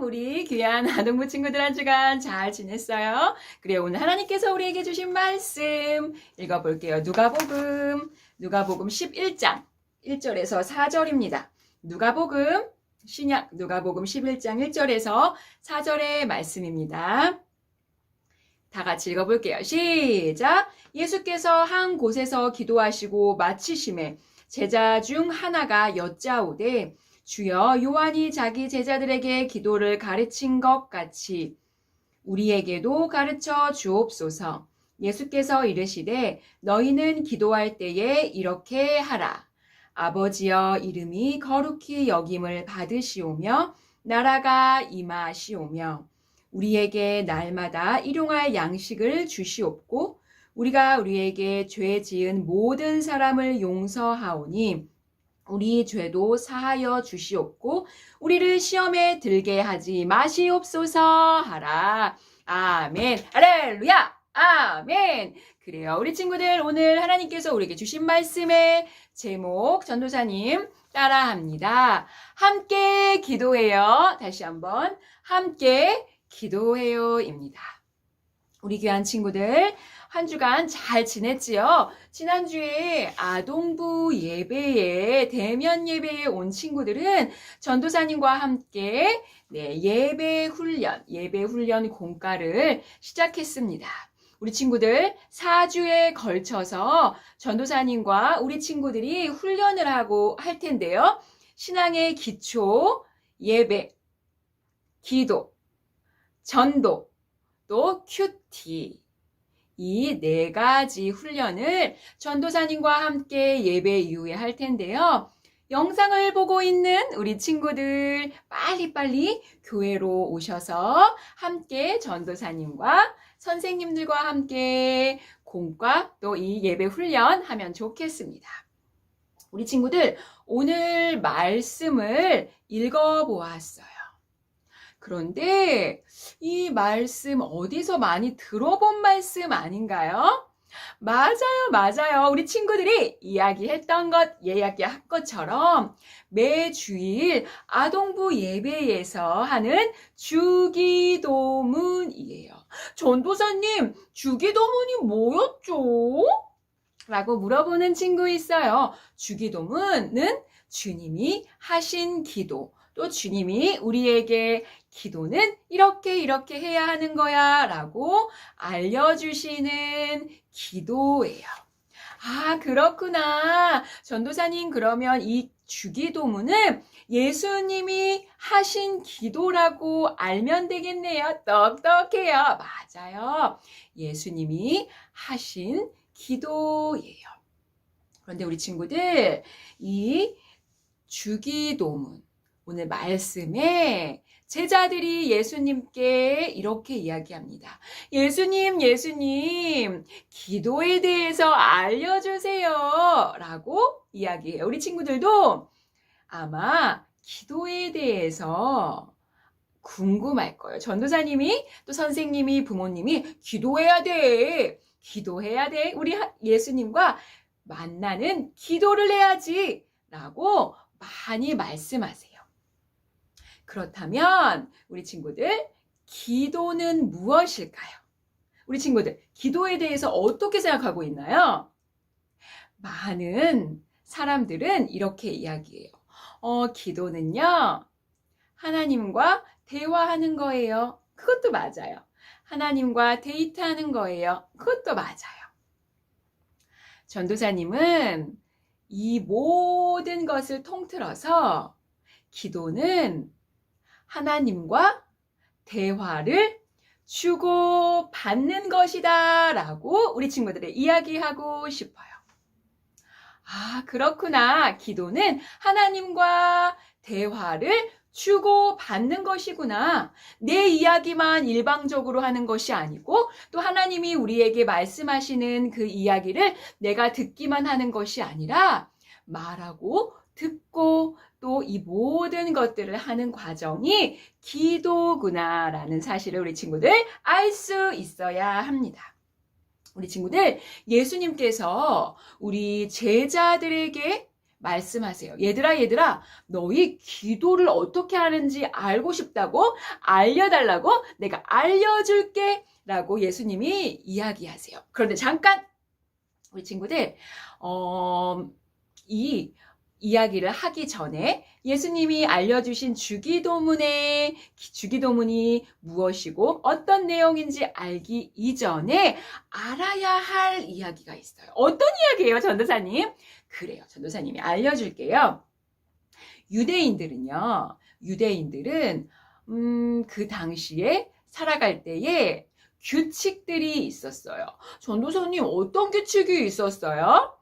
우리 귀한 아동부 친구들 한 주간 잘 지냈어요? 그래, 오늘 하나님께서 우리에게 주신 말씀 읽어볼게요. 누가복음 11장 1절에서 4절입니다. 누가복음 11장 1절에서 4절의 말씀입니다. 다 같이 읽어볼게요. 시작! 예수께서 한 곳에서 기도하시고 마치심에 제자 중 하나가 여짜오되 주여, 요한이 자기 제자들에게 기도를 가르친 것 같이 우리에게도 가르쳐 주옵소서. 예수께서 이르시되 너희는 기도할 때에 이렇게 하라. 아버지여, 이름이 거룩히 여김을 받으시오며 나라가 임하시오며 우리에게 날마다 일용할 양식을 주시옵고 우리가 우리에게 죄 지은 모든 사람을 용서하오니 우리 죄도 사하여 주시옵고 우리를 시험에 들게 하지 마시옵소서 하라. 아멘. 할렐루야. 아멘. 그래요. 우리 친구들, 오늘 하나님께서 우리에게 주신 말씀의 제목, 전도사님 따라합니다. 함께 기도해요. 다시 한번 함께 기도해요입니다. 우리 귀한 친구들, 한 주간 잘 지냈지요? 지난주에 아동부 예배에, 대면 예배에 온 친구들은 전도사님과 함께 예배 훈련 공과를 시작했습니다. 우리 친구들 4주에 걸쳐서 전도사님과 우리 친구들이 훈련을 하고 할 텐데요. 신앙의 기초, 예배, 기도, 전도, 또 큐티. 이 4가지 훈련을 전도사님과 함께 예배 이후에 할 텐데요. 영상을 보고 있는 우리 친구들 빨리빨리 교회로 오셔서 함께 전도사님과 선생님들과 함께 공과 또 이 예배 훈련 하면 좋겠습니다. 우리 친구들 오늘 말씀을 읽어보았어요. 그런데 이 말씀 어디서 많이 들어본 말씀 아닌가요? 맞아요. 우리 친구들이 이야기한 것처럼 매주일 아동부 예배에서 하는 주기도문이에요. 전도사님, 주기도문이 뭐였죠? 라고 물어보는 친구 있어요. 주기도문은 주님이 하신 기도, 또 주님이 우리에게 기도는 이렇게 해야 하는 거야 라고 알려주시는 기도예요. 아, 그렇구나. 전도사님, 그러면 이 주기도문은 예수님이 하신 기도라고 알면 되겠네요. 똑똑해요. 맞아요. 예수님이 하신 기도예요. 그런데 우리 친구들, 이 주기도문, 오늘 말씀에 제자들이 예수님께 이렇게 이야기합니다. 예수님, 기도에 대해서 알려주세요. 라고 이야기해요. 우리 친구들도 아마 기도에 대해서 궁금할 거예요. 전도사님이 또 선생님이 부모님이 기도해야 돼. 우리 예수님과 만나는 기도를 해야지. 라고 많이 말씀하세요. 그렇다면 우리 친구들, 기도는 무엇일까요? 우리 친구들, 기도에 대해서 어떻게 생각하고 있나요? 많은 사람들은 이렇게 이야기해요. 기도는요, 하나님과 대화하는 거예요. 그것도 맞아요. 하나님과 데이트하는 거예요. 그것도 맞아요. 전도사님은 이 모든 것을 통틀어서 기도는 하나님과 대화를 주고받는 것이다 라고 우리 친구들이 이야기하고 싶어요. 아, 그렇구나. 기도는 하나님과 대화를 주고받는 것이구나. 내 이야기만 일방적으로 하는 것이 아니고 또 하나님이 우리에게 말씀하시는 그 이야기를 내가 듣기만 하는 것이 아니라 말하고 듣고 또 이 모든 것들을 하는 과정이 기도구나라는 사실을 우리 친구들 알 수 있어야 합니다. 우리 친구들, 예수님께서 우리 제자들에게 말씀하세요. 얘들아, 너희 기도를 어떻게 하는지 알고 싶다고? 알려달라고? 내가 알려줄게. 라고 예수님이 이야기하세요. 그런데 잠깐! 우리 친구들, 이 이야기를 하기 전에 예수님이 알려주신 주기도문이 무엇이고 어떤 내용인지 알기 이전에 알아야 할 이야기가 있어요. 어떤 이야기예요, 전도사님? 그래요, 전도사님이 알려줄게요. 유대인들은 그 당시에 살아갈 때에 규칙들이 있었어요. 전도사님, 어떤 규칙이 있었어요?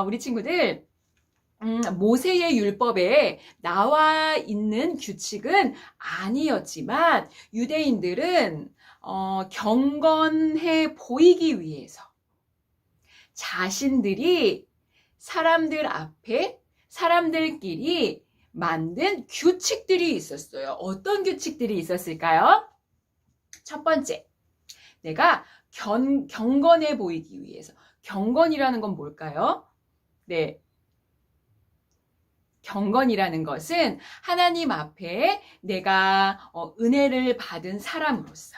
우리 친구들, 모세의 율법에 나와 있는 규칙은 아니었지만 유대인들은 경건해 보이기 위해서 자신들이 사람들 앞에 사람들끼리 만든 규칙들이 있었어요. 어떤 규칙들이 있었을까요? 첫 번째, 내가 경건해 보이기 위해서. 경건이라는 건 뭘까요? 네. 경건이라는 것은 하나님 앞에 내가 은혜를 받은 사람으로서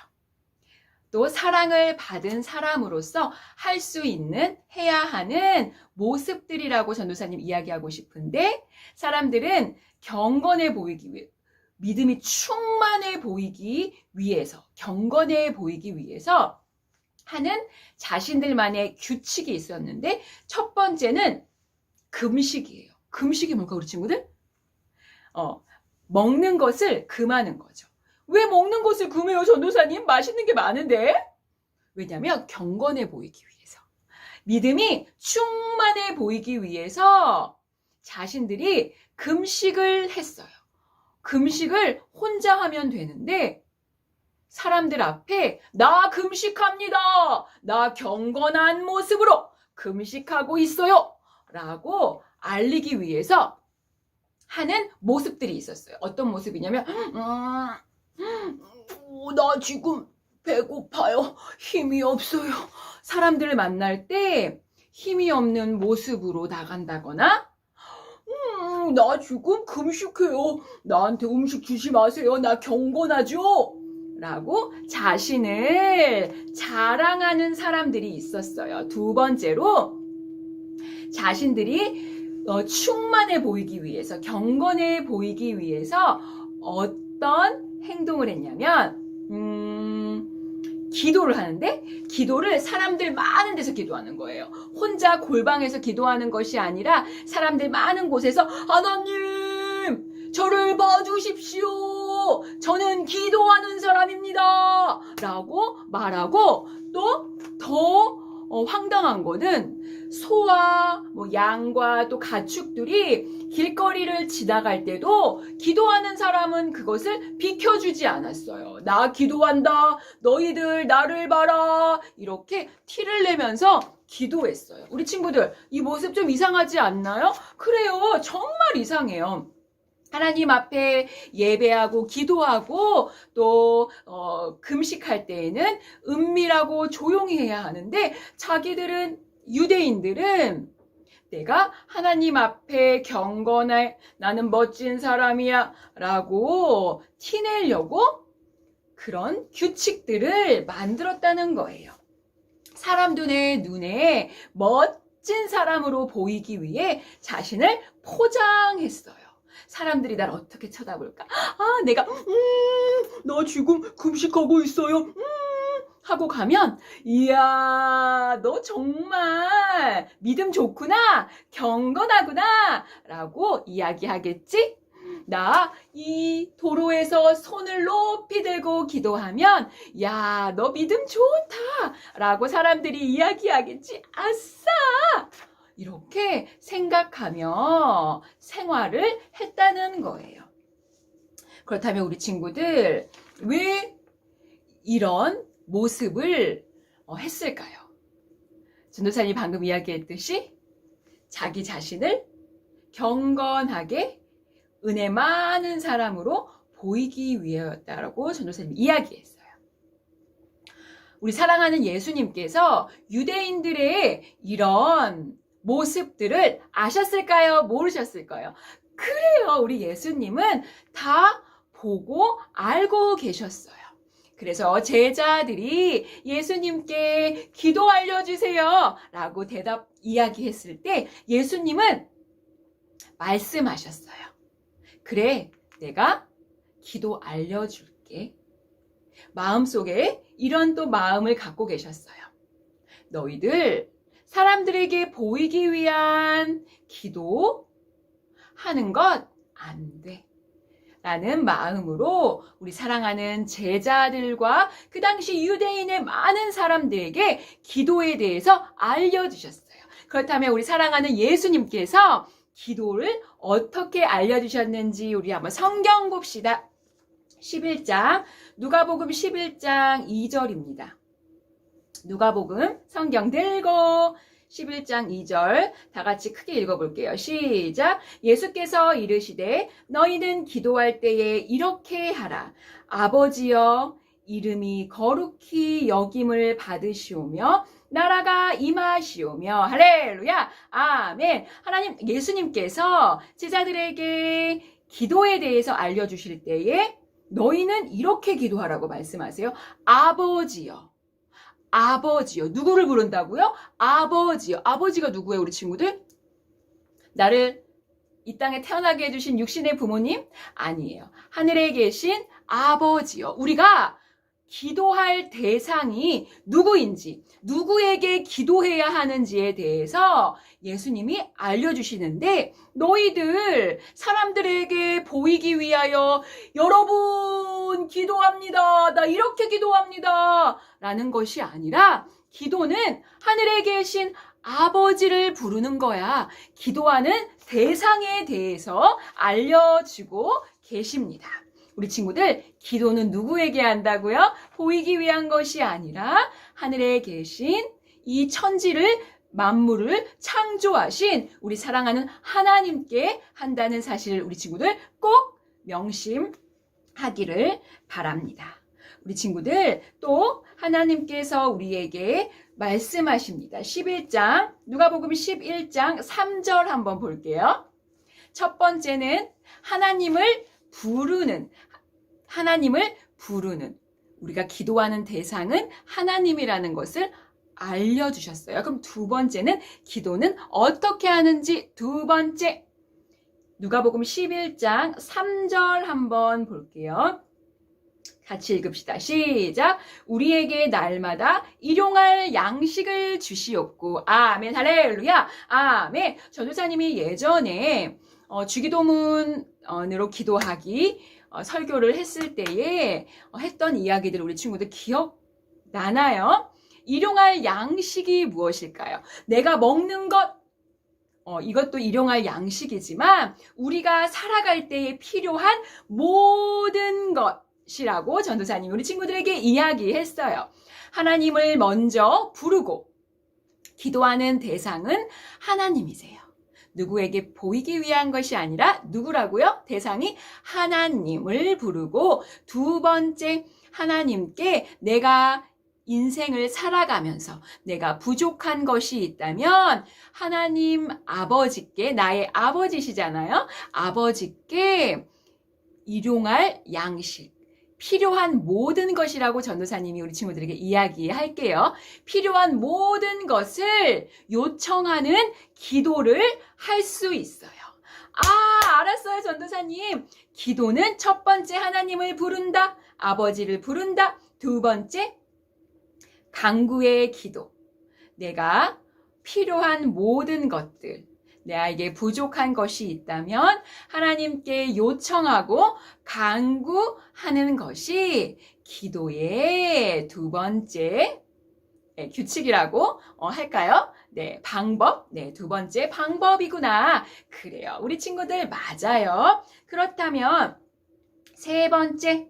또 사랑을 받은 사람으로서 할 수 있는 해야 하는 모습들이라고 전도사님 이야기하고 싶은데 사람들은 경건해 보이기 위해 믿음이 충만해 보이기 위해서 경건해 보이기 위해서 하는 자신들만의 규칙이 있었는데 첫 번째는 금식이에요. 금식이 뭘까, 우리 친구들? 먹는 것을 금하는 거죠. 왜 먹는 것을 금해요, 전도사님? 맛있는 게 많은데? 왜냐하면 경건해 보이기 위해서. 믿음이 충만해 보이기 위해서 자신들이 금식을 했어요. 금식을 혼자 하면 되는데 사람들 앞에 나 금식합니다. 나 경건한 모습으로 금식하고 있어요. 라고 알리기 위해서 하는 모습들이 있었어요. 어떤 모습이냐면 나 지금 배고파요. 힘이 없어요. 사람들을 만날 때 힘이 없는 모습으로 나간다거나 나 지금 금식해요. 나한테 음식 주지 마세요. 나 경건하죠? 라고 자신을 자랑하는 사람들이 있었어요. 두 번째로 자신들이 충만해 보이기 위해서 경건해 보이기 위해서 어떤 행동을 했냐면 기도를 하는데 기도를 사람들 많은 데서 기도하는 거예요. 혼자 골방에서 기도하는 것이 아니라 사람들 많은 곳에서 하나님 저를 봐주십시오. 저는 기도하는 사람입니다. 라고 말하고 또 더 황당한 거는 소와 양과 또 가축들이 길거리를 지나갈 때도 기도하는 사람은 그것을 비켜주지 않았어요. 나 기도한다. 너희들 나를 봐라. 이렇게 티를 내면서 기도했어요. 우리 친구들 이 모습 좀 이상하지 않나요? 그래요. 정말 이상해요. 하나님 앞에 예배하고 기도하고 또 금식할 때에는 은밀하고 조용히 해야 하는데 자기들은 유대인들은 내가 하나님 앞에 경건해 나는 멋진 사람이야 라고 티내려고 그런 규칙들을 만들었다는 거예요. 사람들의 눈에 멋진 사람으로 보이기 위해 자신을 포장했어요. 사람들이 날 어떻게 쳐다볼까? 내가 너 지금 금식하고 있어요. 하고 가면 이야 너 정말 믿음 좋구나 경건하구나 라고 이야기하겠지? 나 이 도로에서 손을 높이 들고 기도하면 야 너 믿음 좋다 라고 사람들이 이야기하겠지? 아싸! 이렇게 생각하며 생활을 했다는 거예요. 그렇다면 우리 친구들 왜 이런 모습을 했을까요? 전도사님이 방금 이야기했듯이 자기 자신을 경건하게 은혜 많은 사람으로 보이기 위해였다라고 전도사님이 이야기했어요. 우리 사랑하는 예수님께서 유대인들의 이런 모습들을 아셨을까요? 모르셨을까요? 그래요. 우리 예수님은 다 보고 알고 계셨어요. 그래서 제자들이 예수님께 기도 알려주세요 라고 이야기했을 때 예수님은 말씀하셨어요. 그래, 내가 기도 알려줄게. 마음속에 이런 또 마음을 갖고 계셨어요. 너희들 사람들에게 보이기 위한 기도 하는 것 안 돼. 라는 마음으로 우리 사랑하는 제자들과 그 당시 유대인의 많은 사람들에게 기도에 대해서 알려주셨어요. 그렇다면 우리 사랑하는 예수님께서 기도를 어떻게 알려주셨는지 우리 한번 성경 봅시다. 11장, 누가복음 11장 2절입니다. 누가복음 성경 들고 11장 2절 다 같이 크게 읽어볼게요. 시작. 예수께서 이르시되 너희는 기도할 때에 이렇게 하라. 아버지여 이름이 거룩히 여김을 받으시오며 나라가 임하시오며 할렐루야 아멘. 하나님 예수님께서 제자들에게 기도에 대해서 알려주실 때에 너희는 이렇게 기도하라고 말씀하세요. 아버지여. 아버지요. 누구를 부른다고요? 아버지요. 아버지가 누구예요, 우리 친구들? 나를 이 땅에 태어나게 해주신 육신의 부모님? 아니에요. 하늘에 계신 아버지요. 우리가 기도할 대상이 누구인지, 누구에게 기도해야 하는지에 대해서 예수님이 알려주시는데 너희들 사람들에게 보이기 위하여 여러분 기도합니다. 나 이렇게 기도합니다. 라는 것이 아니라 기도는 하늘에 계신 아버지를 부르는 거야. 기도하는 대상에 대해서 알려주고 계십니다. 우리 친구들, 기도는 누구에게 한다고요? 보이기 위한 것이 아니라 하늘에 계신 이 천지를 만물을 창조하신 우리 사랑하는 하나님께 한다는 사실을 우리 친구들 꼭 명심하기를 바랍니다. 우리 친구들 또 하나님께서 우리에게 말씀하십니다. 11장, 누가복음 11장 3절 한번 볼게요. 첫 번째는 하나님을 부르는 우리가 기도하는 대상은 하나님이라는 것을 알려주셨어요. 그럼 두 번째는 기도는 어떻게 하는지 두 번째 누가복음 11장 3절 한번 볼게요. 같이 읽읍시다. 시작. 우리에게 날마다 일용할 양식을 주시옵고 아멘 할렐루야 아멘. 전도사님이 예전에 주기도문으로 기도하기 설교를 했을 때에 했던 이야기들 우리 친구들 기억나나요? 일용할 양식이 무엇일까요? 내가 먹는 것 이것도 일용할 양식이지만 우리가 살아갈 때에 필요한 모든 것이라고 전도사님이 우리 친구들에게 이야기했어요. 하나님을 먼저 부르고 기도하는 대상은 하나님이세요. 누구에게 보이기 위한 것이 아니라 누구라고요? 대상이 하나님을 부르고 두 번째 하나님께 내가 인생을 살아가면서 내가 부족한 것이 있다면 하나님 아버지께 나의 아버지시잖아요. 아버지께 일용할 양식 필요한 모든 것이라고 전도사님이 우리 친구들에게 이야기할게요. 필요한 모든 것을 요청하는 기도를 할 수 있어요. 알았어요, 전도사님. 기도는 첫 번째 하나님을 부른다. 아버지를 부른다. 두 번째 간구의 기도. 내가 필요한 모든 것들, 나에게 부족한 것이 있다면 하나님께 요청하고 간구하는 것이 기도의 두 번째 규칙이라고 할까요? 네, 방법. 네, 두 번째 방법이구나. 그래요. 우리 친구들 맞아요. 그렇다면 세 번째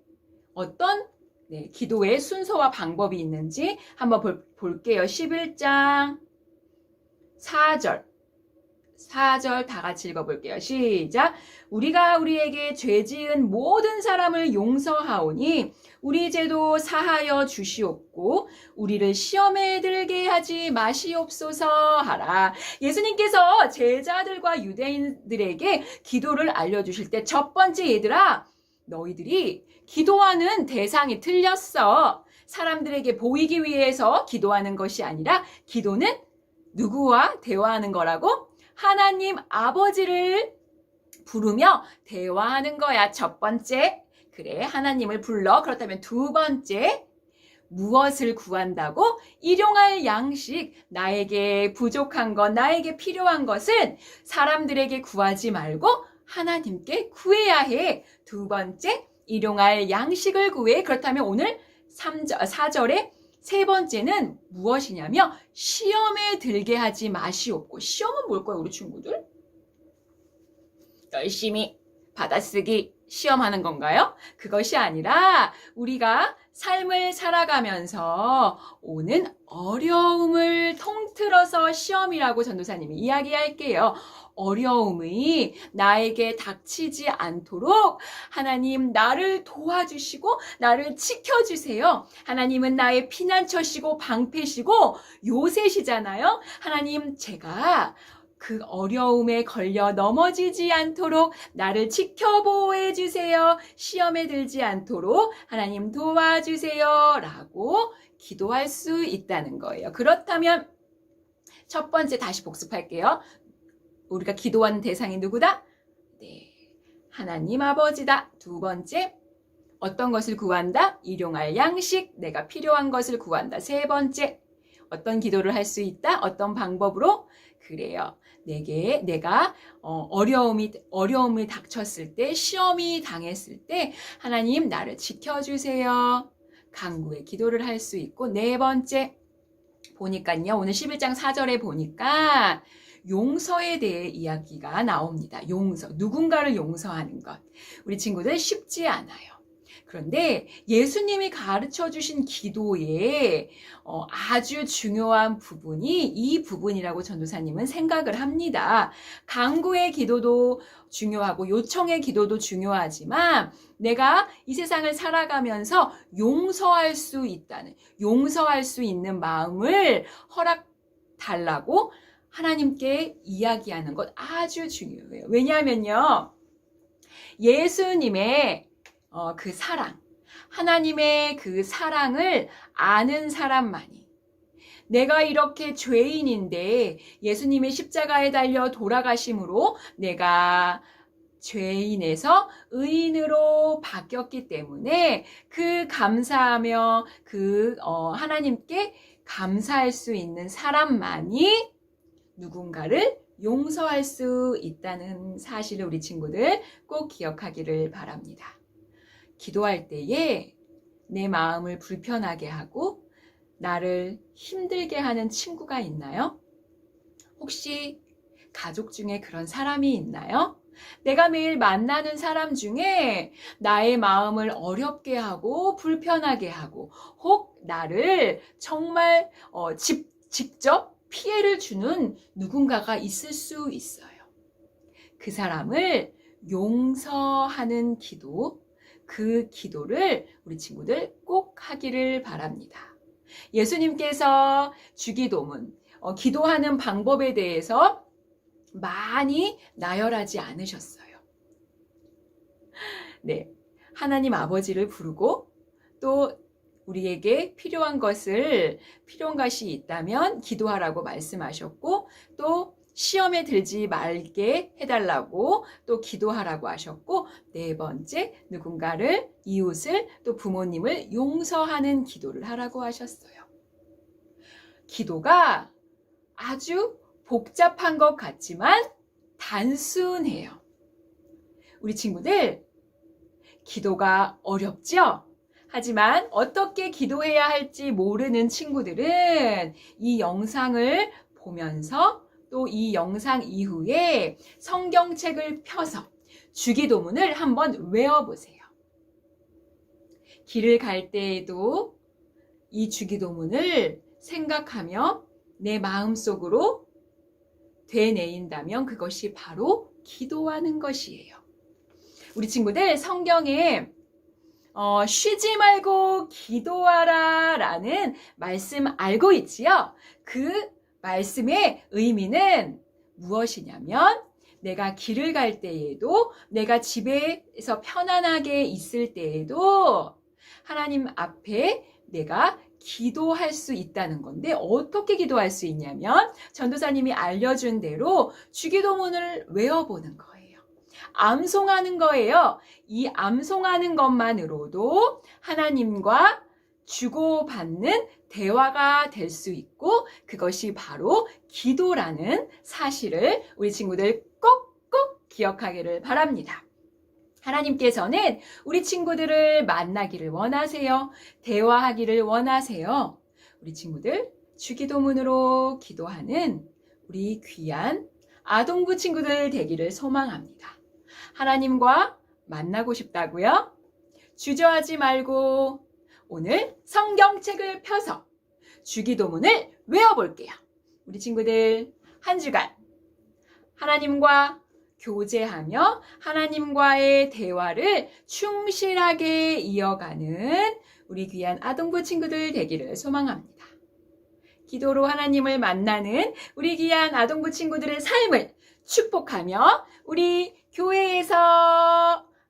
어떤 기도의 순서와 방법이 있는지 한번 볼게요. 11장 4절. 4절 다 같이 읽어볼게요. 시작. 우리가 우리에게 죄 지은 모든 사람을 용서하오니 우리 죄도 사하여 주시옵고 우리를 시험에 들게 하지 마시옵소서 하라. 예수님께서 제자들과 유대인들에게 기도를 알려주실 때 첫 번째, 얘들아, 너희들이 기도하는 대상이 틀렸어. 사람들에게 보이기 위해서 기도하는 것이 아니라 기도는 누구와 대화하는 거라고? 하나님 아버지를 부르며 대화하는 거야. 첫 번째, 그래, 하나님을 불러. 그렇다면 두 번째, 무엇을 구한다고? 일용할 양식, 나에게 부족한 것, 나에게 필요한 것은 사람들에게 구하지 말고 하나님께 구해야 해. 두 번째, 일용할 양식을 구해. 그렇다면 오늘 4절에 세 번째는 무엇이냐면 시험에 들게 하지 마시옵고. 시험은 뭘까요, 우리 친구들? 열심히 받아쓰기 시험하는 건가요? 그것이 아니라 우리가 삶을 살아가면서 오는 어려움을 통틀어서 시험이라고 전도사님이 이야기할게요. 어려움이 나에게 닥치지 않도록 하나님 나를 도와주시고 나를 지켜주세요. 하나님은 나의 피난처시고 방패시고 요새시잖아요. 하나님, 제가 그 어려움에 걸려 넘어지지 않도록 나를 지켜보호해 주세요. 시험에 들지 않도록 하나님 도와주세요. 라고 기도할 수 있다는 거예요. 그렇다면 첫 번째 다시 복습할게요. 우리가 기도하는 대상이 누구다? 네, 하나님 아버지다. 두 번째, 어떤 것을 구한다? 일용할 양식, 내가 필요한 것을 구한다. 세 번째, 어떤 기도를 할 수 있다? 어떤 방법으로? 그래요. 내가 어려움이 닥쳤을 때, 시험이 당했을 때 하나님 나를 지켜주세요. 간구의 기도를 할 수 있고, 네 번째 보니까요. 오늘 11장 4절에 보니까 용서에 대해 이야기가 나옵니다. 용서, 누군가를 용서하는 것. 우리 친구들 쉽지 않아요. 그런데 예수님이 가르쳐 주신 기도에 아주 중요한 부분이 이 부분이라고 전도사님은 생각을 합니다. 간구의 기도도 중요하고 요청의 기도도 중요하지만 내가 이 세상을 살아가면서 용서할 수 있는 마음을 허락달라고 하나님께 이야기하는 것 아주 중요해요. 왜냐하면요, 예수님의 그 사랑, 하나님의 그 사랑을 아는 사람만이, 내가 이렇게 죄인인데 예수님의 십자가에 달려 돌아가심으로 내가 죄인에서 의인으로 바뀌었기 때문에 그 감사하며 하나님께 감사할 수 있는 사람만이 누군가를 용서할 수 있다는 사실을 우리 친구들 꼭 기억하기를 바랍니다. 기도할 때에 내 마음을 불편하게 하고 나를 힘들게 하는 친구가 있나요? 혹시 가족 중에 그런 사람이 있나요? 내가 매일 만나는 사람 중에 나의 마음을 어렵게 하고 불편하게 하고 혹 나를 정말 직접 피해를 주는 누군가가 있을 수 있어요. 그 사람을 용서하는 기도, 그 기도를 우리 친구들 꼭 하기를 바랍니다. 예수님께서 주기도문, 기도하는 방법에 대해서 많이 나열하지 않으셨어요. 네, 하나님 아버지를 부르고 또 우리에게 필요한 것이 있다면 기도하라고 말씀하셨고, 또 시험에 들지 말게 해달라고 또 기도하라고 하셨고, 네 번째, 누군가를, 이웃을, 또 부모님을 용서하는 기도를 하라고 하셨어요. 기도가 아주 복잡한 것 같지만 단순해요. 우리 친구들, 기도가 어렵죠? 하지만 어떻게 기도해야 할지 모르는 친구들은 이 영상을 보면서 또 이 영상 이후에 성경책을 펴서 주기도문을 한번 외워보세요. 길을 갈 때에도 이 주기도문을 생각하며 내 마음속으로 되뇌인다면 그것이 바로 기도하는 것이에요. 우리 친구들 성경에 쉬지 말고 기도하라 라는 말씀 알고 있지요? 그 말씀의 의미는 무엇이냐면 내가 길을 갈 때에도 내가 집에서 편안하게 있을 때에도 하나님 앞에 내가 기도할 수 있다는 건데 어떻게 기도할 수 있냐면 전도사님이 알려준 대로 주기도문을 외워보는 거예요. 암송하는 거예요. 이 암송하는 것만으로도 하나님과 주고받는 대화가 될 수 있고 그것이 바로 기도라는 사실을 우리 친구들 꼭꼭 기억하기를 바랍니다. 하나님께서는 우리 친구들을 만나기를 원하세요. 대화하기를 원하세요. 우리 친구들 주기도문으로 기도하는 우리 귀한 아동부 친구들 되기를 소망합니다. 하나님과 만나고 싶다고요? 주저하지 말고 오늘 성경책을 펴서 주기도문을 외워볼게요. 우리 친구들 한 주간 하나님과 교제하며 하나님과의 대화를 충실하게 이어가는 우리 귀한 아동부 친구들 되기를 소망합니다. 기도로 하나님을 만나는 우리 귀한 아동부 친구들의 삶을 축복하며 우리 교회에서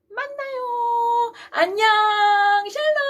만나요. 안녕. 샬롬.